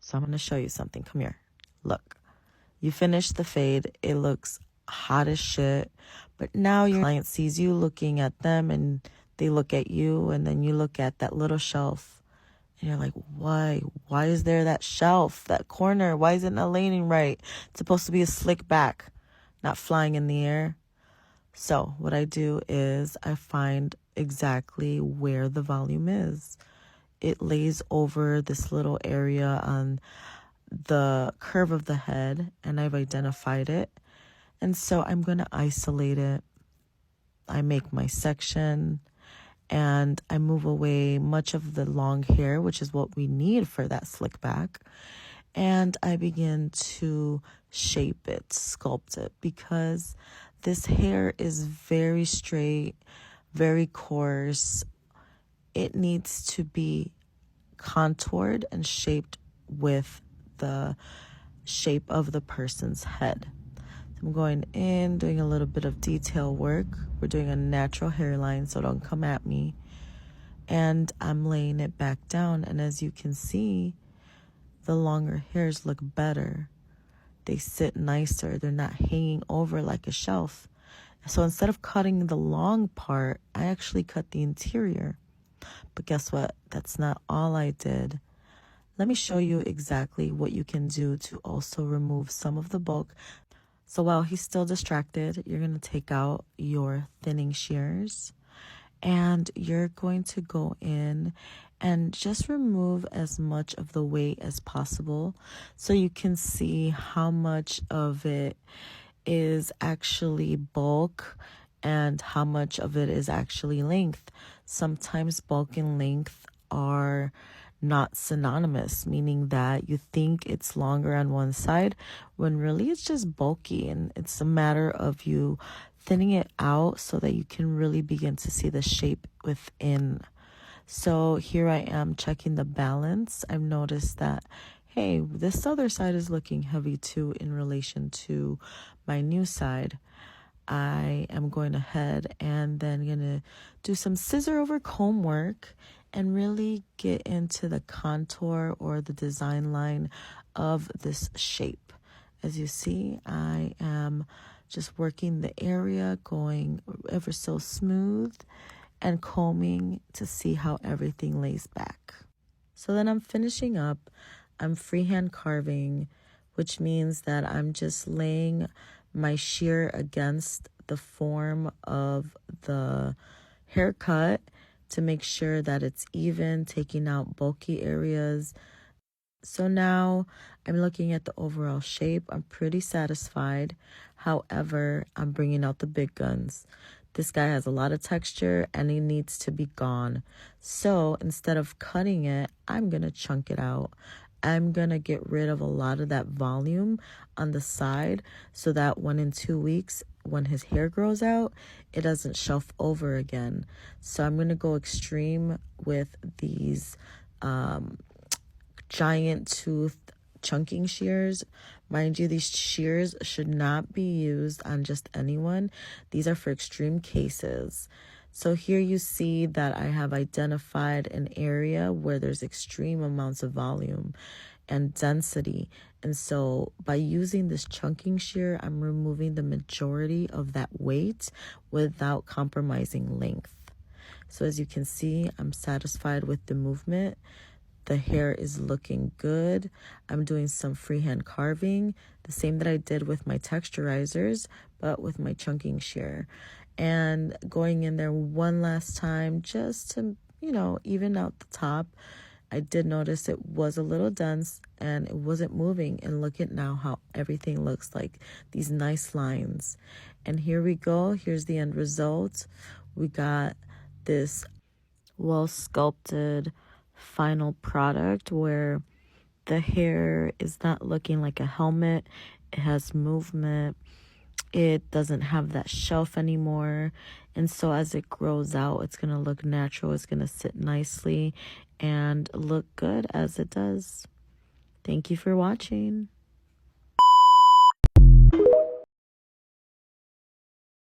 So I'm going to show you something. Come here. Look, you finished the fade. It looks hot as shit. But now your client sees you looking at them and they look at you, and then you look at that little shelf and you're like, why? Why is there that shelf, that corner? Why is it not laying right? It's supposed to be a slick back, not flying in the air. So what I do is I find exactly where the volume is. It lays over this little area on the curve of the head, and I've identified it. And so I'm going to isolate it. I make my section and I move away much of the long hair, which is what we need for that slick back. And I begin to shape it, sculpt it, because this hair is very straight, very coarse. It needs to be contoured and shaped with the shape of the person's head. I'm going in, doing a little bit of detail work. We're doing a natural hairline, so don't come at me. And I'm laying it back down. And as you can see, the longer hairs look better. They sit nicer. They're not hanging over like a shelf. So instead of cutting the long part, I actually cut the interior. But guess what? That's not all I did. Let me show you exactly what you can do to also remove some of the bulk. So while he's still distracted, you're going to take out your thinning shears and you're going to go in and just remove as much of the weight as possible so you can see how much of it is actually bulk and how much of it is actually length. Sometimes bulk and length are not synonymous, meaning that you think it's longer on one side when really it's just bulky, and it's a matter of you thinning it out so that you can really begin to see the shape within. So here I am checking the balance. I've noticed that, hey, this other side is looking heavy too in relation to my new side. I am going ahead and then going to do some scissor over comb work and really get into the contour or the design line of this shape. As you see, I am just working the area, going ever so smooth and combing to see how everything lays back. So then I'm finishing up. I'm freehand carving, which means that I'm just laying my shear against the form of the haircut to make sure that it's even, taking out bulky areas. So now I'm looking at the overall shape. I'm pretty satisfied. However, I'm bringing out the big guns. This guy has a lot of texture and he needs to be gone. So instead of cutting it, I'm going to chunk it out. I'm going to get rid of a lot of that volume on the side so that in 2 weeks, when his hair grows out, it doesn't shelf over again. So I'm going to go extreme with these giant tooth chunking shears. Mind you, these shears should not be used on just anyone. These are for extreme cases. So here you see that I have identified an area where there's extreme amounts of volume and density. And so by using this chunking shear, I'm removing the majority of that weight without compromising length. So as you can see, I'm satisfied with the movement. The hair is looking good. I'm doing some freehand carving, the same that I did with my texturizers, but with my chunking shear. And going in there one last time just to, even out the top. I did notice it was a little dense and it wasn't moving. And look at now how everything looks like, these nice lines. And here we go. Here's the end result. We got this well sculpted final product where the hair is not looking like a helmet. It has movement. It doesn't have that shelf anymore. And so as it grows out, it's going to look natural. It's going to sit nicely and look good as it does. Thank you for watching.